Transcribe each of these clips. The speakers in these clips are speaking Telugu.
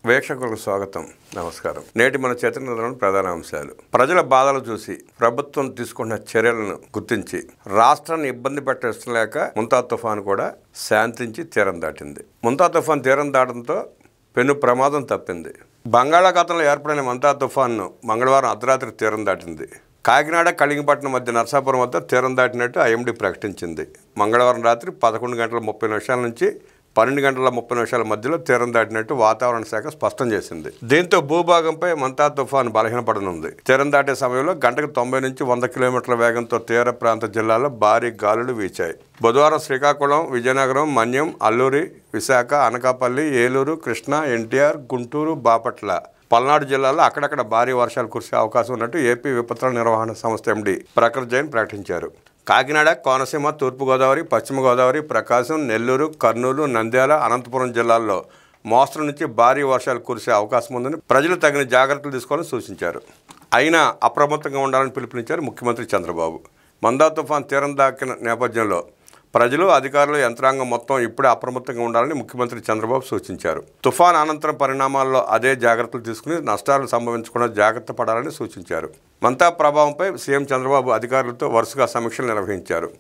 వీక్షకులకు స్వాగతం. నమస్కారం. నేటి మన చైతన్యలోని ప్రధాన అంశాలు. ప్రజల బాధలు చూసి ప్రభుత్వం తీసుకున్న చర్యలను గుర్తించి రాష్ట్రాన్ని ఇబ్బంది పెట్టలేక ముంతాజ్ తుఫాను కూడా శాంతించి తీరం దాటింది. ముంతాజ్ తుఫాను తీరం దాటడంతో పెను ప్రమాదం తప్పింది. బంగాళాఖాతంలో ఏర్పడిన ముంతాజ్ తుఫాను మంగళవారం అర్ధరాత్రి తీరం దాటింది. కాకినాడ కలింగపట్నం మధ్య నర్సాపురం వద్ద తీరం దాటినట్టు ఐఎండీ ప్రకటించింది. మంగళవారం రాత్రి 11:30 నుంచి 12:30 మధ్యలో తీరం దాటినట్టు వాతావరణ శాఖ స్పష్టం చేసింది. దీంతో భూభాగంపై ముంతాజ్ తుఫాను బలహీనపడనుంది. తీరం దాటే సమయంలో గంటకు 90 నుంచి 100 కిలోమీటర్ల వేగంతో తీర ప్రాంత జిల్లాల్లో భారీ గాలులు వీచాయి. బుధవారం శ్రీకాకుళం, విజయనగరం, మన్యం, అల్లూరి, విశాఖ, అనకాపల్లి, ఏలూరు, కృష్ణా, ఎన్టీఆర్, గుంటూరు, బాపట్ల, పల్నాడు జిల్లాల్లో అక్కడక్కడ భారీ వర్షాలు కురిసే అవకాశం ఉన్నట్టు ఏపీ విపత్తుల నిర్వహణ సంస్థ ఎండీ ప్రఖర్ జైన్ ప్రకటించారు. కాకినాడ, కోనసీమ, తూర్పుగోదావరి, పశ్చిమ గోదావరి, ప్రకాశం, నెల్లూరు, కర్నూలు, నంద్యాల, అనంతపురం జిల్లాల్లో మోస్తరు నుంచి భారీ వర్షాలు కురిసే అవకాశం ఉందని ప్రజలు తగిన జాగ్రత్తలు తీసుకోవాలని సూచించారు. అయినా అప్రమత్తంగా ఉండాలని పిలుపునిచ్చారు ముఖ్యమంత్రి చంద్రబాబు. ముంతాజ్ తుఫాన్ తీరం దాకిన నేపథ్యంలో ప్రజలు, అధికారులు, యంత్రాంగం మొత్తం ఇప్పుడే అప్రమత్తంగా ఉండాలని ముఖ్యమంత్రి చంద్రబాబు సూచించారు. తుఫాన్ అనంతరం పరిణామాల్లో అదే జాగ్రత్తలు తీసుకుని నష్టాలు సంభవించకుండా జాగ్రత్త పడాలని సూచించారు. ముంతాజ్ ప్రభావంపై సీఎం చంద్రబాబు అధికారులతో వరుసగా సమీక్షలు నిర్వహించారు.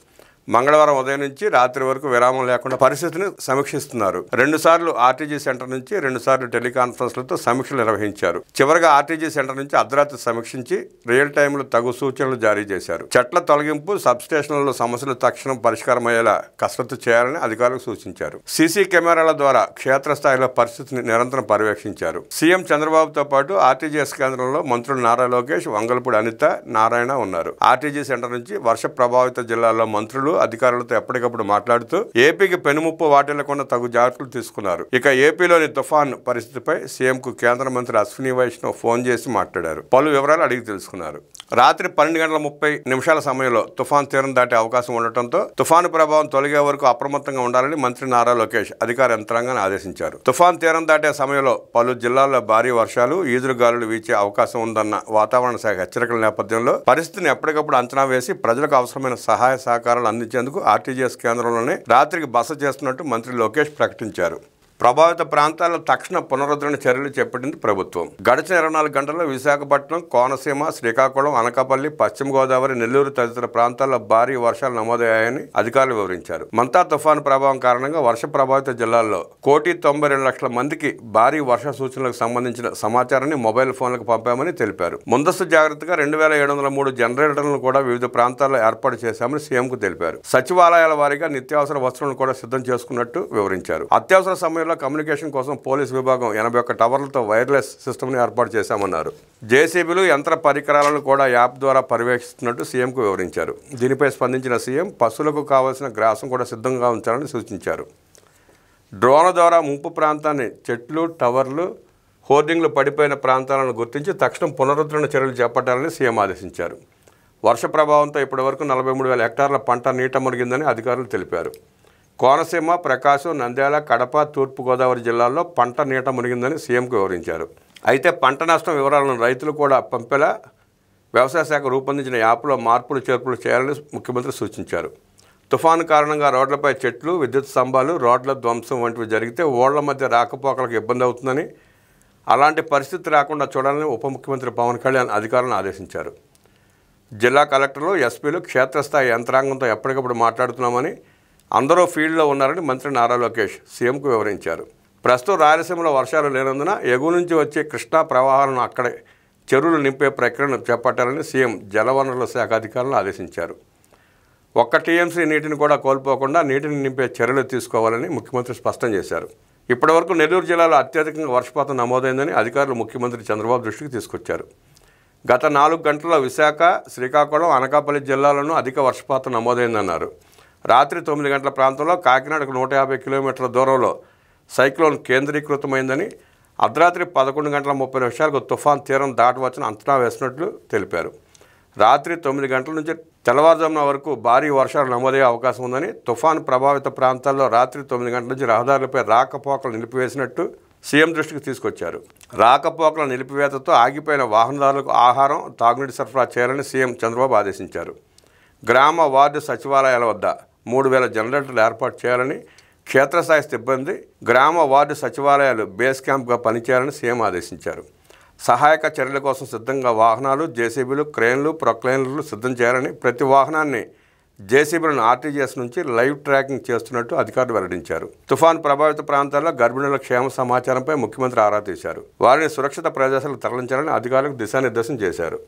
మంగళవారం ఉదయం నుంచి రాత్రి వరకు విరామం లేకుండా పరిస్థితిని సమీక్షిస్తున్నారు. 2 సార్లు ఆర్టీజీ సెంటర్ నుంచి 2 సార్లు టెలికాన్ఫరెన్స్లతో సమీక్షలు నిర్వహించారు. చివరిగా ఆర్టీజీ సెంటర్ నుంచి అర్ధరాత్రి సమీక్షించి రియల్ టైంలో తగు సూచనలు జారీ చేశారు. చెట్ల తొలగింపు, సబ్స్టేషన్లలో సమస్యలు తక్షణం పరిష్కారమయ్యేలా కసరత్తు చేయాలని అధికారులకు సూచించారు. సీసీ కెమెరాల ద్వారా క్షేత్రస్థాయిలో పరిస్థితిని నిరంతరం పర్యవేక్షించారు. సీఎం చంద్రబాబుతో పాటు ఆర్టీజీఎస్ కేంద్రంలో మంత్రులు నారా లోకేష్, వంగలపూడి అనిత, నారాయణ ఉన్నారు. ఆర్టీజీ సెంటర్ నుంచి వర్ష ప్రభావిత జిల్లాల్లో మంత్రులు, అధికారులతో ఎప్పటికప్పుడు మాట్లాడుతూ ఏపీకి పెనుముప్పు వాటిల్లకుండా తగు జాగ్రత్తలు తీసుకున్నారు. ఇక ఏపీలోని తుఫాన్ పరిస్థితిపై సీఎంకు కేంద్ర మంత్రి అశ్విని వైష్ణవ్ ఫోన్ చేసి మాట్లాడారు. పలు వివరాలు అడిగి తెలుసుకున్నారు. రాత్రి 12:30 సమయంలో తుఫాన్ తీరం దాటే అవకాశం ఉండటంతో తుఫాను ప్రభావం తొలగే వరకు అప్రమత్తంగా ఉండాలని మంత్రి నారా లోకేష్ అధికార యంత్రాంగాన్ని ఆదేశించారు. తుఫాన్ తీరం దాటే సమయంలో పలు జిల్లాల్లో భారీ వర్షాలు, ఈదురుగాలులు వీచే అవకాశం ఉందన్న వాతావరణ శాఖ హెచ్చరికల నేపథ్యంలో పరిస్థితిని ఎప్పటికప్పుడు అంచనా వేసి ప్రజలకు అవసరమైన సహాయ సహకారాలు అందించేందుకు ఆర్టీజీఎస్ కేంద్రంలోనే రాత్రికి బస చేస్తున్నట్టు మంత్రి లోకేష్ ప్రకటించారు. ప్రభావిత ప్రాంతాల్లో తక్షణ పునరుద్ధరణ చర్యలు చేపట్టింది ప్రభుత్వం. గడిచిన 24 గంటల్లో విశాఖపట్నం, కోనసీమ, శ్రీకాకుళం, అనకాపల్లి, పశ్చిమ గోదావరి, నెల్లూరు తదితర ప్రాంతాల్లో భారీ వర్షాలు నమోదయ్యాయని అధికారులు వివరించారు. ముంతాజ్ తుఫాను ప్రభావం కారణంగా వర్ష ప్రభావిత జిల్లాల్లో 1,92,00,000 మందికి భారీ వర్ష సూచనలకు సంబంధించిన సమాచారాన్ని మొబైల్ ఫోన్లకు పంపామని తెలిపారు. ముందస్తు జాగ్రత్తగా 2,703 జనరేటర్లను కూడా వివిధ ప్రాంతాల్లో ఏర్పాటు చేశామని సీఎంకు తెలిపారు. సచివాలయాల వారీగా నిత్యావసర వస్తువులను కూడా సిద్ధం చేసుకున్నట్టు వివరించారు. అత్యవసర సమయంలో కమ్యూనికేషన్ కోసం పోలీసు విభాగం 81 టవర్లతో వైర్లెస్ సిస్టమ్ని ఏర్పాటు చేశామన్నారు. జేసీబీలు, యంత్ర పరికరాలను కూడా యాప్ ద్వారా పర్యవేక్షిస్తున్నట్టు సీఎంకు వివరించారు. దీనిపై స్పందించిన సీఎం పశువులకు కావాల్సిన గ్రాసం కూడా సిద్ధంగా ఉంచాలని సూచించారు. డ్రోన్ల ద్వారా ముంపు ప్రాంతాన్ని, చెట్లు, టవర్లు, హోర్డింగ్లు పడిపోయిన ప్రాంతాలను గుర్తించి తక్షణం పునరుద్ధరణ చర్యలు చేపట్టాలని సీఎం ఆదేశించారు. వర్ష ప్రభావంతో ఇప్పటివరకు 43,000 హెక్టార్ల పంట నీట మునిగిందని అధికారులు తెలిపారు. కోనసీమ, ప్రకాశం, నంద్యాల, కడప, తూర్పుగోదావరి జిల్లాల్లో పంట నీట మునిగిందని సీఎంకు వివరించారు. అయితే పంట నష్టం వివరాలను రైతులు కూడా పంపేలా వ్యవసాయ శాఖ రూపొందించిన యాప్లో మార్పులు చేర్పులు చేయాలని ముఖ్యమంత్రి సూచించారు. తుఫాను కారణంగా రోడ్లపై చెట్లు, విద్యుత్ స్తంభాలు, రోడ్ల ధ్వంసం వంటివి జరిగితే ఓళ్ల మధ్య రాకపోకలకు ఇబ్బంది అవుతుందని, అలాంటి పరిస్థితి రాకుండా చూడాలని ఉప ముఖ్యమంత్రి పవన్ కళ్యాణ్ అధికారులను ఆదేశించారు. జిల్లా కలెక్టర్లు, ఎస్పీలు క్షేత్రస్థాయి యంత్రాంగంతో ఎప్పటికప్పుడు మాట్లాడుతున్నామని, అందరూ ఫీల్డ్లో ఉన్నారని మంత్రి నారా లోకేష్ సీఎంకు వివరించారు. ప్రస్తుతం రాయలసీమలో వర్షాలు లేనందున ఎగువ నుంచి వచ్చే కృష్ణా ప్రవాహాలను అక్కడే చెరువులు నింపే ప్రక్రియను చేపట్టాలని సీఎం జలవనరుల శాఖ అధికారులను ఆదేశించారు. 1 టీఎంసీ నీటిని కూడా కోల్పోకుండా నీటిని నింపే చర్యలు తీసుకోవాలని ముఖ్యమంత్రి స్పష్టం చేశారు. ఇప్పటివరకు నెల్లూరు జిల్లాలో అత్యధికంగా వర్షపాతం నమోదైందని అధికారులు ముఖ్యమంత్రి చంద్రబాబు దృష్టికి తీసుకొచ్చారు. గత 4 గంటల్లో విశాఖ, శ్రీకాకుళం, అనకాపల్లి జిల్లాలోనూ అధిక వర్షపాతం నమోదైందన్నారు. రాత్రి 9 గంటల ప్రాంతంలో కాకినాడకు 150 కిలోమీటర్ల దూరంలో సైక్లోన్ కేంద్రీకృతమైందని, అర్ధరాత్రి 11:30 తుఫాన్ తీరం దాటవచ్చని అంచనా వేసినట్లు తెలిపారు. రాత్రి 9 గంటల నుంచి తెల్లవారుజామున వరకు భారీ వర్షాలు నమోదయ్యే అవకాశం ఉందని, తుఫాను ప్రభావిత ప్రాంతాల్లో రాత్రి 9 గంటల నుంచి రహదారులపై రాకపోకలు నిలిపివేసినట్టు సీఎం దృష్టికి తీసుకొచ్చారు. రాకపోకల నిలిపివేతతో ఆగిపోయిన వాహనదారులకు ఆహారం, తాగునీటి సరఫరా చేయాలని సీఎం చంద్రబాబు ఆదేశించారు. గ్రామ, వార్డు సచివాలయాల వద్ద 3,000 జనరేటర్లు ఏర్పాటు చేయాలని, క్షేత్రస్థాయి సిబ్బంది గ్రామ వార్డు సచివాలయాలు బేస్ క్యాంప్గా పనిచేయాలని సీఎం ఆదేశించారు. సహాయక చర్యల కోసం సిద్ధంగా వాహనాలు, జేసీబీలు, క్రేన్లు, ప్రొక్లైనర్లు సిద్ధం చేయాలని, ప్రతి వాహనాన్ని జేసీబీలను ఆర్టీజీఎస్ నుంచి లైవ్ ట్రాకింగ్ చేస్తున్నట్టు అధికారులు వెల్లడించారు. తుఫాను ప్రభావిత ప్రాంతాల్లో గర్భిణుల క్షేమ సమాచారంపై ముఖ్యమంత్రి ఆరా తీశారు. వారిని సురక్షిత ప్రదేశాలకు తరలించాలని అధికారులకు దిశానిర్దేశం చేశారు.